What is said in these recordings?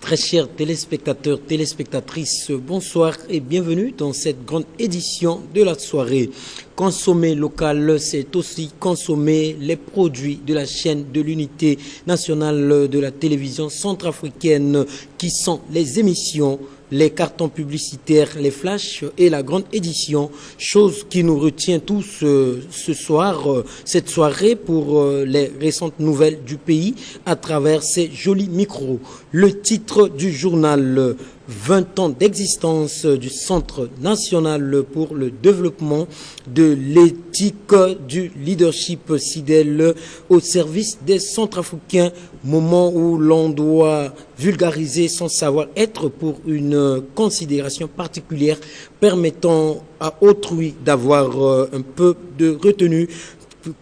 Très chers téléspectateurs, téléspectatrices, bonsoir et bienvenue dans cette grande édition de la soirée. Consommer local, c'est aussi consommer les produits de la chaîne de l'unité nationale de la télévision centrafricaine qui sont les émissions, les cartons publicitaires, les flashs et la grande édition, chose qui nous retient tous ce soir, cette soirée pour les récentes nouvelles du pays à travers ces jolis micros. Le titre du journal 20 ans d'existence du Centre national pour le développement de l'éthique du leadership SIDEL au service des Centrafricains, moment où l'on doit vulgariser son savoir-être pour une considération particulière permettant à autrui d'avoir un peu de retenue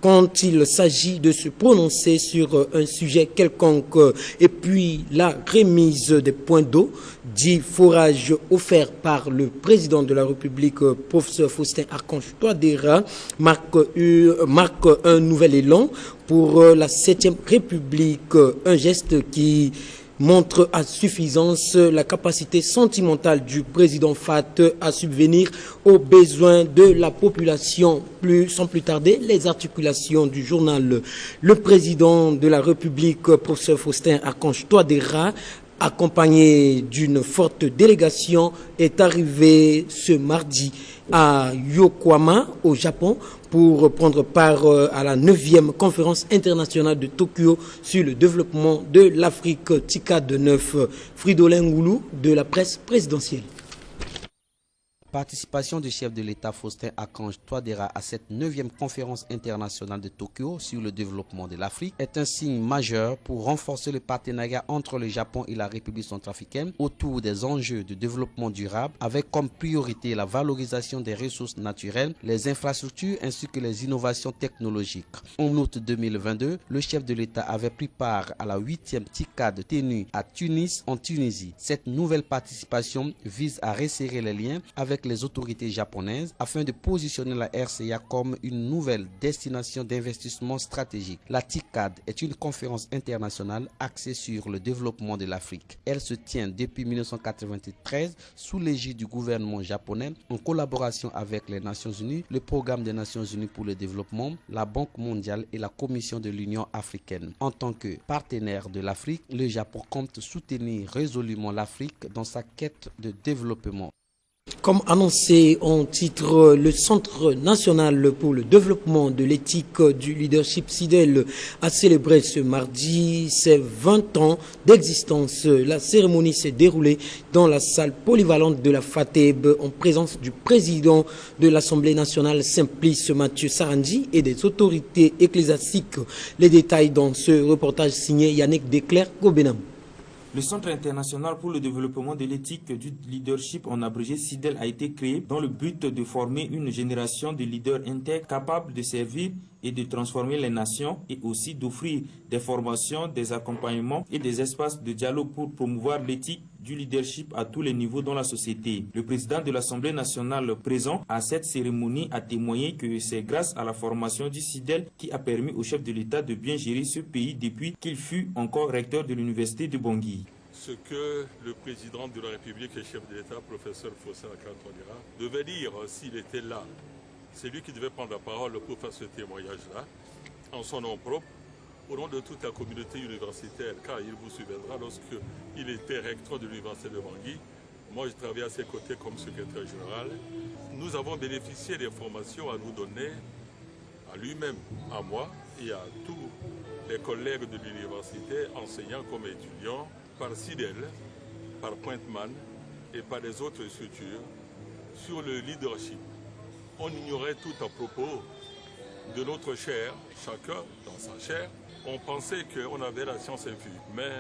quand il s'agit de se prononcer sur un sujet quelconque. Et puis la remise des points d'eau, dit forage offert par le président de la République, professeur Faustin Archange Touadéra, marque un nouvel élan pour la 7e République, un geste qui montre à suffisance la capacité sentimentale du président FAT à subvenir aux besoins de la population. Sans plus tarder, les articulations du journal. Le président de la République, professeur Faustin Archange Touadéra, accompagné d'une forte délégation, est arrivé ce mardi à Yokohama, au Japon, pour prendre part à la 9e conférence internationale de Tokyo sur le développement de l'Afrique. TICAD 9, Fridolin Ngoulou de la presse présidentielle. Participation du chef de l'État Faustin Archange Touadéra à cette 9e conférence internationale de Tokyo sur le développement de l'Afrique est un signe majeur pour renforcer le partenariat entre le Japon et la République centrafricaine autour des enjeux de développement durable avec comme priorité la valorisation des ressources naturelles, les infrastructures ainsi que les innovations technologiques. En août 2022, le chef de l'État avait pris part à la 8e TICAD tenue à Tunis en Tunisie. Cette nouvelle participation vise à resserrer les liens avec les autorités japonaises afin de positionner la RCA comme une nouvelle destination d'investissement stratégique. La TICAD est une conférence internationale axée sur le développement de l'Afrique. Elle se tient depuis 1993 sous l'égide du gouvernement japonais en collaboration avec les Nations Unies, le Programme des Nations Unies pour le développement, la Banque mondiale et la Commission de l'Union africaine. En tant que partenaire de l'Afrique, le Japon compte soutenir résolument l'Afrique dans sa quête de développement. Comme annoncé en titre, le Centre national pour le développement de l'éthique du leadership SIDEL a célébré ce mardi ses 20 ans d'existence. La cérémonie s'est déroulée dans la salle polyvalente de la FATEB en présence du président de l'Assemblée nationale Simplice Mathieu Sarandi et des autorités ecclésiastiques. Les détails dans ce reportage signé Yannick Declercq-Gobenam. Le Centre international pour le développement de l'éthique du leadership, en abrégé SIDEL, a été créé dans le but de former une génération de leaders intègres capables de servir et de transformer les nations et aussi d'offrir des formations, des accompagnements et des espaces de dialogue pour promouvoir l'éthique du leadership à tous les niveaux dans la société. Le président de l'Assemblée nationale présent à cette cérémonie a témoigné que c'est grâce à la formation du SIDEL qui a permis au chef de l'État de bien gérer ce pays depuis qu'il fut encore recteur de l'université de Bangui. Ce que le président de la République et chef de l'État, professeur Faustin Archange Touadéra, devait dire s'il était là. C'est lui qui devait prendre la parole pour faire ce témoignage-là, en son nom propre, au nom de toute la communauté universitaire, car il vous souviendra, lorsqu'il était recteur de l'université de Bangui, moi je travaillais à ses côtés comme secrétaire général, nous avons bénéficié des formations à nous donner, à lui-même, à moi et à tous les collègues de l'université, enseignants comme étudiants, par SIDEL, par Pointman et par les autres structures, sur le leadership. On ignorait tout à propos de notre chair, chacun dans sa chair. On pensait qu'on avait la science infuse, mais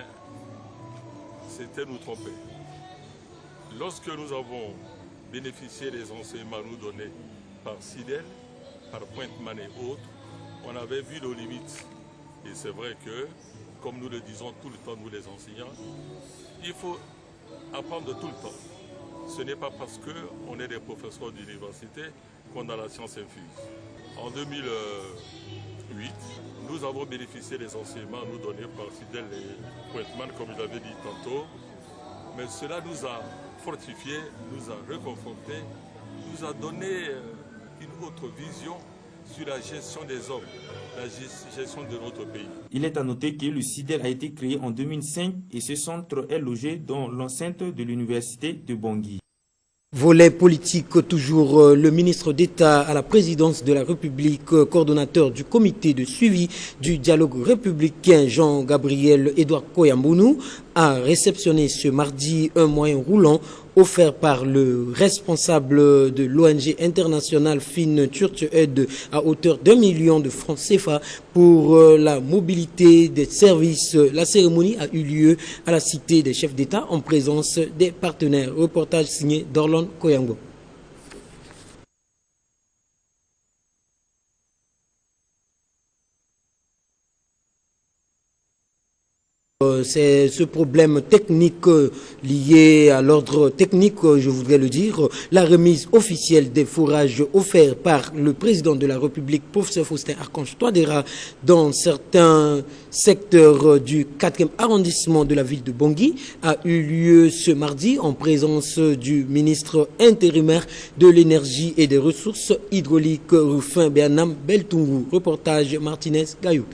c'était nous tromper. Lorsque nous avons bénéficié des enseignements nous donnés par SIDEL, par Pointman et autres, on avait vu nos limites. Et c'est vrai que, comme nous le disons tout le temps, nous les enseignants, il faut apprendre tout le temps. Ce n'est pas parce qu'on est des professeurs d'université qu'on a la science infuse. En 2008, nous avons bénéficié des enseignements nous donnés par SIDEL et Pointman, comme je l'avais dit tantôt, Mais cela nous a fortifiés, nous a reconfortés, nous a donné une autre vision sur la gestion des hommes, la gestion de notre pays. Il est à noter que le CIDEL a été créé en 2005 et ce centre est logé dans l'enceinte de l'université de Bangui. Volet politique, toujours le ministre d'État à la présidence de la République, coordonnateur du comité de suivi du dialogue républicain, Jean-Gabriel Edouard Koyambounou, a réceptionné ce mardi un moyen roulant offert par le responsable de l'ONG internationale Fine Church Aid à hauteur d'1 million de francs CFA pour la mobilité des services. La cérémonie a eu lieu à la Cité des chefs d'État en présence des partenaires. Reportage signé d'Orlon Koyango. C'est ce problème technique lié à l'ordre technique, je voudrais le dire, la remise officielle des fourrages offerts par le président de la République, professeur Faustin Archange Touadéra, dans certains secteurs du 4e arrondissement de la ville de Bangui, a eu lieu ce mardi en présence du ministre intérimaire de l'énergie et des ressources hydrauliques, Rufin Bernam Beltungu. Reportage Martinez Gayou.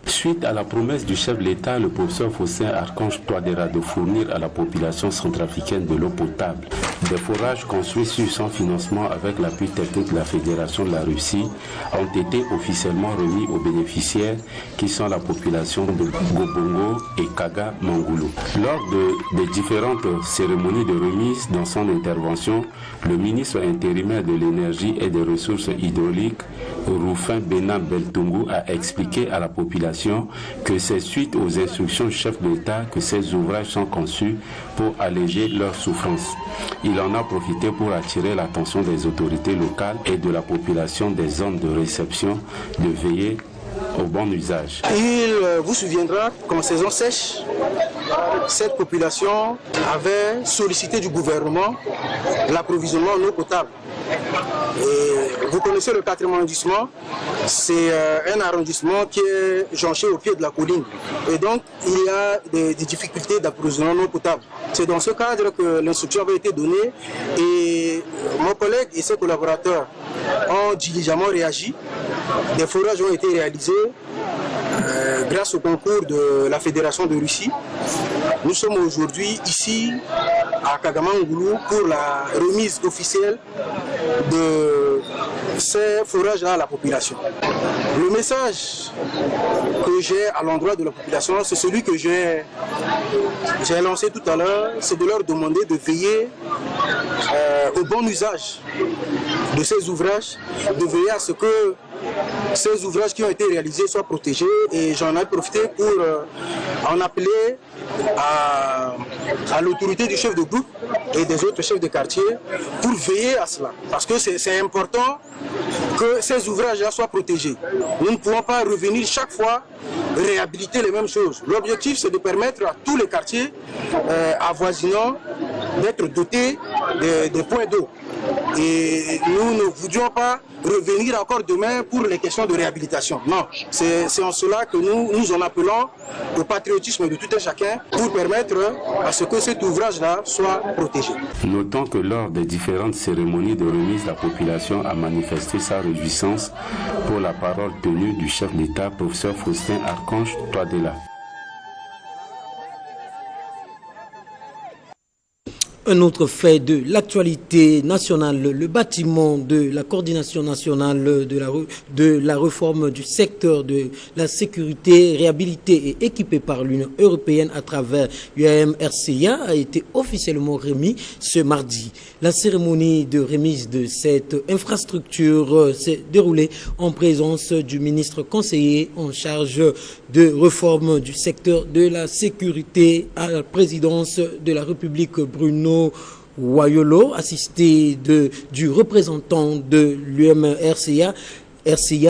Suite à la promesse du chef de l'État, le professeur Faustin Archange Touadéra de fournir à la population centrafricaine de l'eau potable, des forages construits sur son financement avec l'appui technique de la Fédération de la Russie ont été officiellement remis aux bénéficiaires qui sont la population de Gobongo et Kaga Mangoulou. Lors des différentes cérémonies de remise dans son intervention, le ministre intérimaire de l'énergie et des ressources hydrauliques, Rufin Bernam Beltungu, a expliqué à la population que c'est suite aux instructions du chef de l'État que ces ouvrages sont conçus pour alléger leurs souffrances. Il en a profité pour attirer l'attention des autorités locales et de la population des zones de réception de veiller au bon usage. Il vous souviendra qu'en saison sèche, cette population avait sollicité du gouvernement l'approvisionnement en eau potable. Et vous connaissez le 4e arrondissement, c'est un arrondissement qui est jonché au pied de la colline. Et donc, il y a des difficultés d'approvisionnement en eau potable. C'est dans ce cadre que l'instruction avait été donnée et mon collègue et ses collaborateurs ont diligemment réagi. Des forages ont été réalisés grâce au concours de la Fédération de Russie. Nous sommes aujourd'hui ici à Kagamangoulou pour la remise officielle de ces forages-là à la population. Le message que j'ai à l'endroit de la population, c'est celui que j'ai lancé tout à l'heure, c'est de leur demander de veiller au bon usage de ces ouvrages, de veiller à ce que ces ouvrages qui ont été réalisés soient protégés, et j'en ai profité pour en appeler à l'autorité du chef de groupe et des autres chefs de quartier pour veiller à cela. Parce que c'est important que ces ouvrages-là soient protégés. Nous ne pouvons pas revenir chaque fois réhabiliter les mêmes choses. L'objectif, c'est de permettre à tous les quartiers avoisinants d'être dotés de points d'eau. Et nous ne voudrions pas revenir encore demain pour les questions de réhabilitation. Non, c'est en cela que nous en appelons au patriotisme de tout un chacun pour permettre à ce que cet ouvrage-là soit protégé. Notons que lors des différentes cérémonies de remise, la population a manifesté sa réjouissance pour la parole tenue du chef d'État, professeur Faustin Archange Touadéra. Un autre fait de l'actualité nationale, le bâtiment de la coordination nationale de la réforme du secteur de la sécurité réhabilité et équipé par l'Union européenne à travers UAM-RCA a été officiellement remis ce mardi. La cérémonie de remise de cette infrastructure s'est déroulée en présence du ministre conseiller en charge de réforme du secteur de la sécurité à la présidence de la République, Bruno Wayolo, assisté du représentant de l'UM-RCA,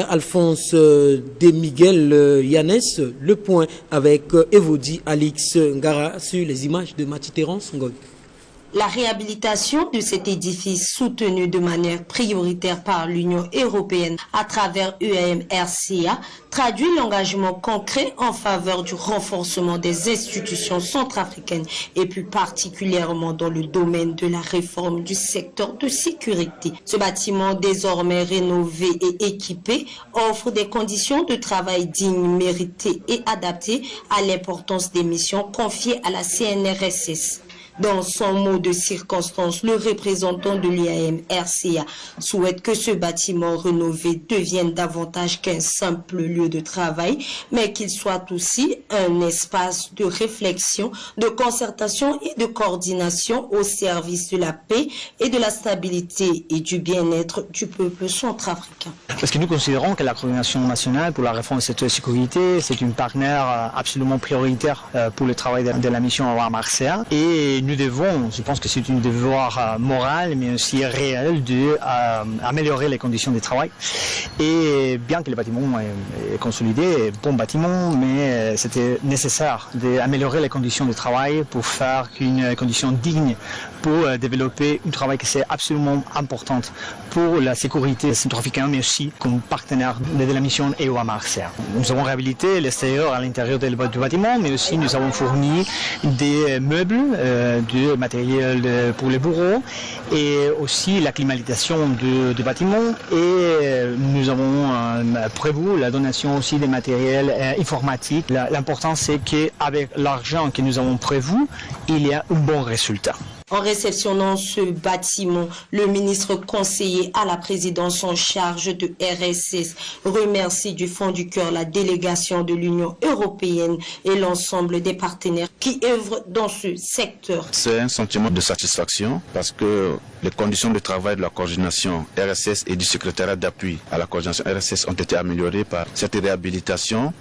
Alphonse Demiguel Yannès. Le point avec Evodi Alix Ngara sur les images de Matiterran Songoy. La réhabilitation de cet édifice soutenu de manière prioritaire par l'Union européenne à travers UAM-RCA traduit l'engagement concret en faveur du renforcement des institutions centrafricaines et plus particulièrement dans le domaine de la réforme du secteur de sécurité. Ce bâtiment désormais rénové et équipé offre des conditions de travail dignes, méritées et adaptées à l'importance des missions confiées à la CNRSS. Dans son mot de circonstance, le représentant de l'UAM-RCA souhaite que ce bâtiment rénové devienne davantage qu'un simple lieu de travail, mais qu'il soit aussi un espace de réflexion, de concertation et de coordination au service de la paix et de la stabilité et du bien-être du peuple centrafricain. Parce que nous considérons que la coordination nationale pour la réforme du secteur de sécurité, c'est une partenaire absolument prioritaire pour le travail de la mission UAM-RCA. Et nous devons, je pense que c'est une devoir moral, mais aussi réel, d'améliorer les conditions de travail. Et bien que le bâtiment est consolidé, bon bâtiment, mais c'était nécessaire d'améliorer les conditions de travail pour faire une condition digne pour développer un travail qui est absolument important pour la sécurité centrafricaine, mais aussi comme partenaire de la mission UAM-RCA. Nous avons réhabilité l'extérieur à l'intérieur du bâtiment, mais aussi nous avons fourni des meubles, du matériel pour les bureaux et aussi la climatisation du bâtiment, et nous avons prévu la donation aussi des matériels informatiques. L'important c'est qu'avec l'argent que nous avons prévu, il y a un bon résultat. En réceptionnant ce bâtiment, le ministre conseiller à la présidence en charge de RSS remercie du fond du cœur la délégation de l'Union européenne et l'ensemble des partenaires qui œuvrent dans ce secteur. C'est un sentiment de satisfaction parce que les conditions de travail de la coordination RSS et du secrétariat d'appui à la coordination RSS ont été améliorées par cette réhabilitation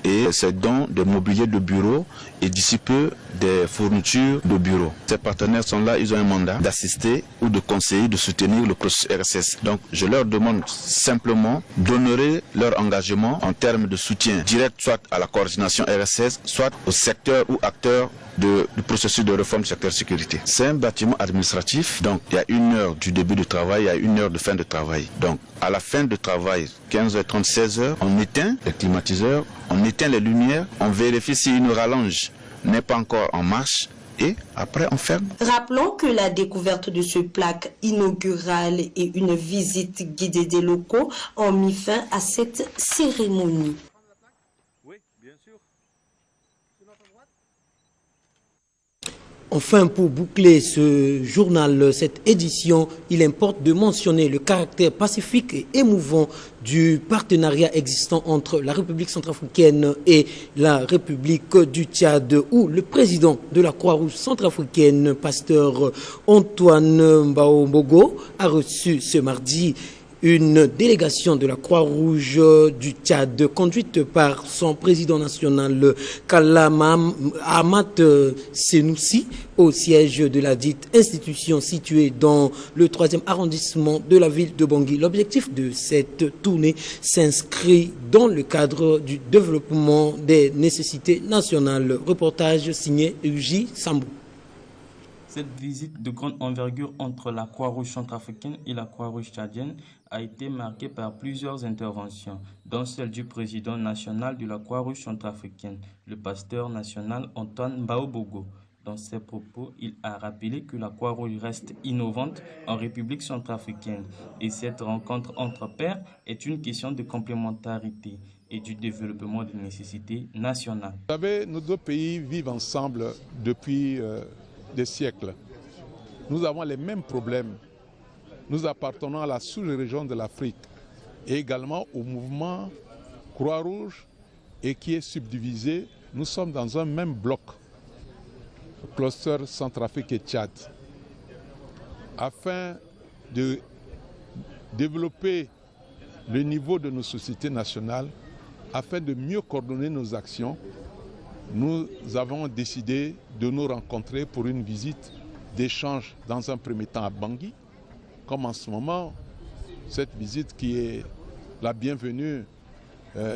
et ces dons de mobilier de bureau et d'ici peu des fournitures de bureau. Ces partenaires sont là, ils ont un mandat d'assister ou de conseiller, de soutenir le processus RSS. Donc je leur demande simplement d'honorer leur engagement en termes de soutien direct soit à la coordination RSS, soit au secteur ou acteur du processus de réforme du secteur sécurité. C'est un bâtiment administratif, donc il y a 1 heure du début du travail, il y a 1 heure de fin de travail. Donc à la fin de travail, 15h30, 16h, on éteint les climatiseurs, on éteint les lumières, on vérifie si une rallonge n'est pas encore en marche et après on ferme. Rappelons que la découverte de ce plaque inaugurale et une visite guidée des locaux ont mis fin à cette cérémonie. Enfin, pour boucler ce journal, cette édition, il importe de mentionner le caractère pacifique et émouvant du partenariat existant entre la République centrafricaine et la République du Tchad, où le président de la Croix-Rouge centrafricaine, pasteur Antoine Mbaombogo, a reçu ce mardi une délégation de la Croix-Rouge du Tchad, conduite par son président national Kalama Ahmad Senoussi, au siège de la dite institution située dans le 3e arrondissement de la ville de Bangui. L'objectif de cette tournée s'inscrit dans le cadre du développement des nécessités nationales. Reportage signé Uji Sambou. Cette visite de grande envergure entre la Croix-Rouge centrafricaine et la Croix-Rouge tchadienne a été marquée par plusieurs interventions, dont celle du président national de la Croix-Rouge centrafricaine, le pasteur national Antoine Mbaombogo. Dans ses propos, il a rappelé que la Croix-Rouge reste innovante en République centrafricaine et cette rencontre entre pairs est une question de complémentarité et du développement des nécessités nationales. Vous savez, nos deux pays vivent ensemble depuis des siècles. Nous avons les mêmes problèmes. Nous appartenons à la sous-région de l'Afrique et également au mouvement Croix-Rouge et qui est subdivisé. Nous sommes dans un même bloc, le cluster Centrafrique et Tchad, afin de développer le niveau de nos sociétés nationales, afin de mieux coordonner nos actions. Nous avons décidé de nous rencontrer pour une visite d'échange dans un premier temps à Bangui, comme en ce moment, cette visite qui est la bienvenue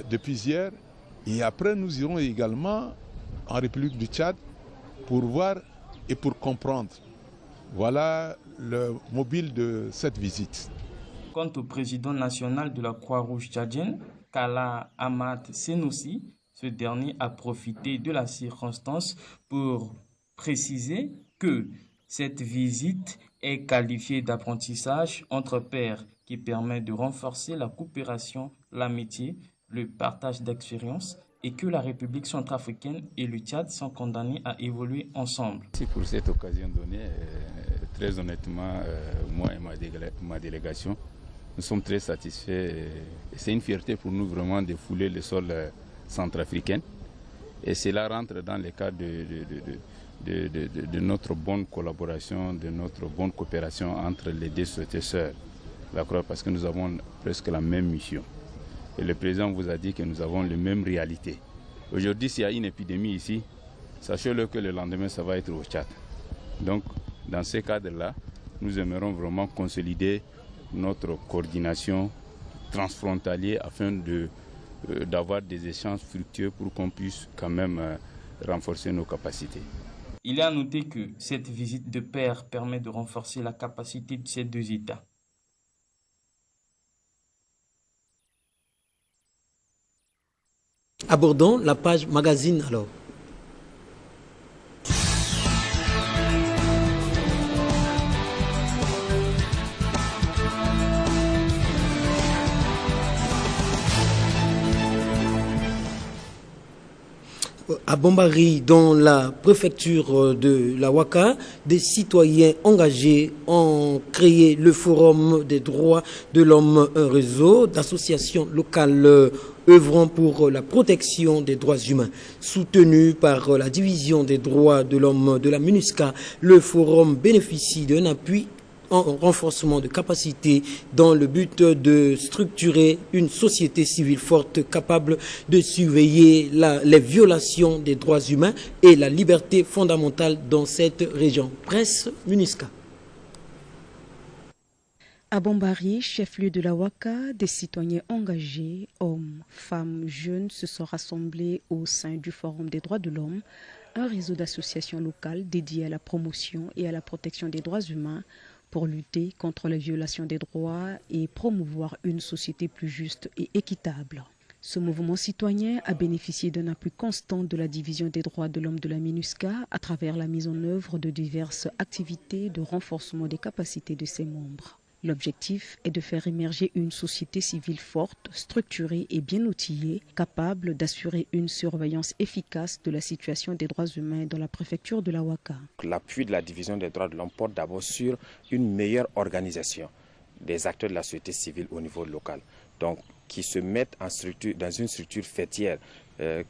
depuis hier. Et après, nous irons également en République du Tchad pour voir et pour comprendre. Voilà le mobile de cette visite. Quant au président national de la Croix-Rouge tchadienne, Kala Ahmad Senoussi, ce dernier a profité de la circonstance pour préciser que cette visite est qualifiée d'apprentissage entre pairs qui permet de renforcer la coopération, l'amitié, le partage d'expériences et que la République centrafricaine et le Tchad sont condamnés à évoluer ensemble. Merci pour cette occasion donnée. Très honnêtement, moi et ma délégation, nous sommes très satisfaits. C'est une fierté pour nous vraiment de fouler le sol centrafricain. Et cela rentre dans le cadre de notre bonne collaboration, de notre bonne coopération entre les deux sociétés sœurs, parce que nous avons presque la même mission. Et le président vous a dit que nous avons les mêmes réalités. Aujourd'hui, s'il y a une épidémie ici, sachez-le que le lendemain, ça va être au Tchad. Donc, dans ce cadre-là, nous aimerons vraiment consolider notre coordination transfrontalière afin d'avoir des échanges fructueux pour qu'on puisse quand même renforcer nos capacités. Il est à noter que cette visite de pair permet de renforcer la capacité de ces deux États. Abordons la page magazine alors. À Bombari, dans la préfecture de la Ouaka, des citoyens engagés ont créé le Forum des droits de l'homme, un réseau d'associations locales œuvrant pour la protection des droits humains. Soutenu par la division des droits de l'homme de la MINUSCA, le forum bénéficie d'un appui en renforcement de capacité dans le but de structurer une société civile forte capable de surveiller les violations des droits humains et la liberté fondamentale dans cette région. Presse MINUSCA. À Bombari, chef-lieu de la Ouaka, des citoyens engagés, hommes, femmes, jeunes se sont rassemblés au sein du Forum des droits de l'homme, un réseau d'associations locales dédiées à la promotion et à la protection des droits humains pour lutter contre les violations des droits et promouvoir une société plus juste et équitable. Ce mouvement citoyen a bénéficié d'un appui constant de la division des droits de l'homme de la MINUSCA à travers la mise en œuvre de diverses activités de renforcement des capacités de ses membres. L'objectif est de faire émerger une société civile forte, structurée et bien outillée, capable d'assurer une surveillance efficace de la situation des droits humains dans la préfecture de la Ouaka. L'appui de la division des droits de l'homme porte d'abord sur une meilleure organisation des acteurs de la société civile au niveau local, donc qui se mettent dans une structure fêtière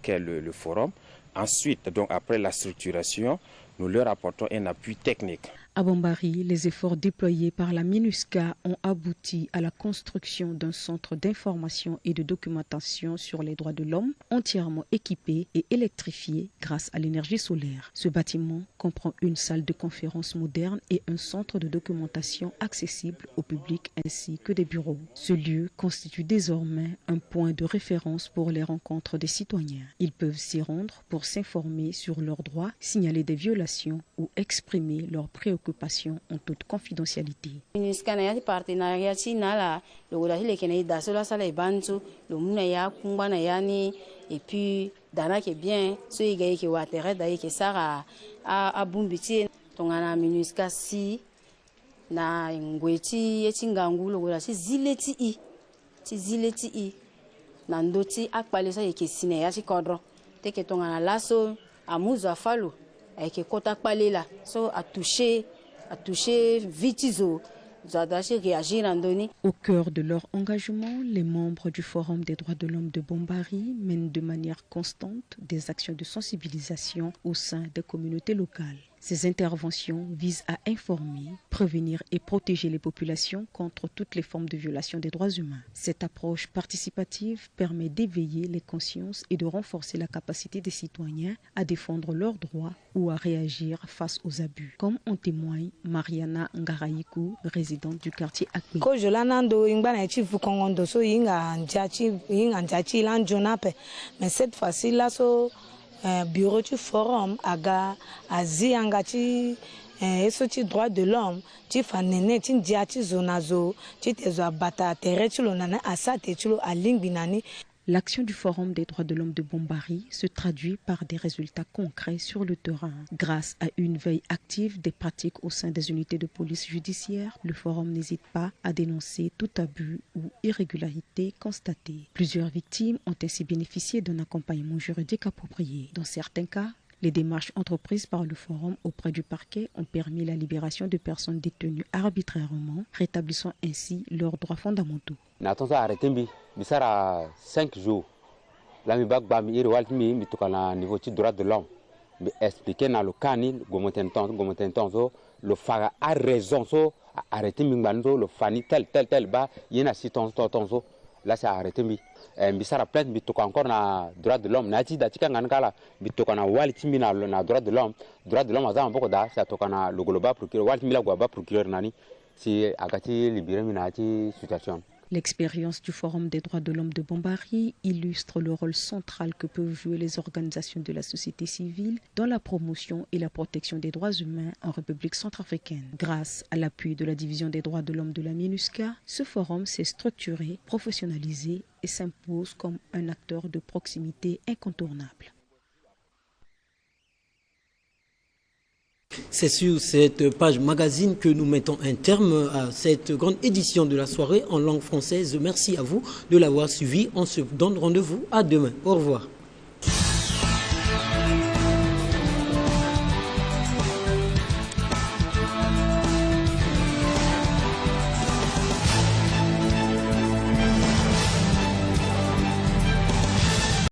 qu'est le forum. Ensuite, donc après la structuration, nous leur apportons un appui technique. À Bombari, les efforts déployés par la MINUSCA ont abouti à la construction d'un centre d'information et de documentation sur les droits de l'homme entièrement équipé et électrifié grâce à l'énergie solaire. Ce bâtiment comprend une salle de conférence moderne et un centre de documentation accessible au public ainsi que des bureaux. Ce lieu constitue désormais un point de référence pour les rencontres des citoyens. Ils peuvent s'y rendre pour s'informer sur leurs droits, signaler des violations ou exprimer leurs préoccupations en toute confidentialité. Et puis dana ke bien so igaye ke watere da ke sara a bumbiti tongana MINUSCA si na ngweti yetingangulo gola si zileti i na ndoti akpalesa ke sine ya kodro te ke tongana laso amuzo afalo ke kota kpalela so a touché vitizo. Au cœur de leur engagement, les membres du Forum des droits de l'homme de Bombari mènent de manière constante des actions de sensibilisation au sein des communautés locales. Ces interventions visent à informer, prévenir et protéger les populations contre toutes les formes de violation des droits humains. Cette approche participative permet d'éveiller les consciences et de renforcer la capacité des citoyens à défendre leurs droits ou à réagir face aux abus, comme en témoigne Mariana Ngarayikou, résidente du quartier Akwe. Mais cette fois-ci là, bureau du forum aga azi angati eso ti droit de l'homme ti fanene ti dia ti zonazo ti tezo abata tere ti lo nana asate ti lo alingbi nani. L'action du Forum des droits de l'homme de Bombari se traduit par des résultats concrets sur le terrain. Grâce à une veille active des pratiques au sein des unités de police judiciaire, le Forum n'hésite pas à dénoncer tout abus ou irrégularité constatée. Plusieurs victimes ont ainsi bénéficié d'un accompagnement juridique approprié. Dans certains cas, les démarches entreprises par le Forum auprès du parquet ont permis la libération de personnes détenues arbitrairement, rétablissant ainsi leurs droits fondamentaux. Bisara 5 jours. Là, mi bag bam iri waltimi mi tukana niveau ti droit de l'homme. Mi expliquer na le cani gomotenton so le fara a raison so arrêter mi ngbanzo le fani tel ba yena si ton so là c'est arrêter mi. Bisara plainte mi tuka encore na droit de l'homme na ti da tika ngankala mi tukana waltimi na droit de l'homme azama boko da sa tukana le global procureur waltimi la gwa ba procureur nani si akati libéré mi na ti situation. L'expérience du Forum des droits de l'homme de Bombari illustre le rôle central que peuvent jouer les organisations de la société civile dans la promotion et la protection des droits humains en République centrafricaine. Grâce à l'appui de la division des droits de l'homme de la MINUSCA, ce forum s'est structuré, professionnalisé et s'impose comme un acteur de proximité incontournable. C'est sur cette page magazine que nous mettons un terme à cette grande édition de la soirée en langue française. Merci à vous de l'avoir suivi. On se donne rendez-vous à demain. Au revoir.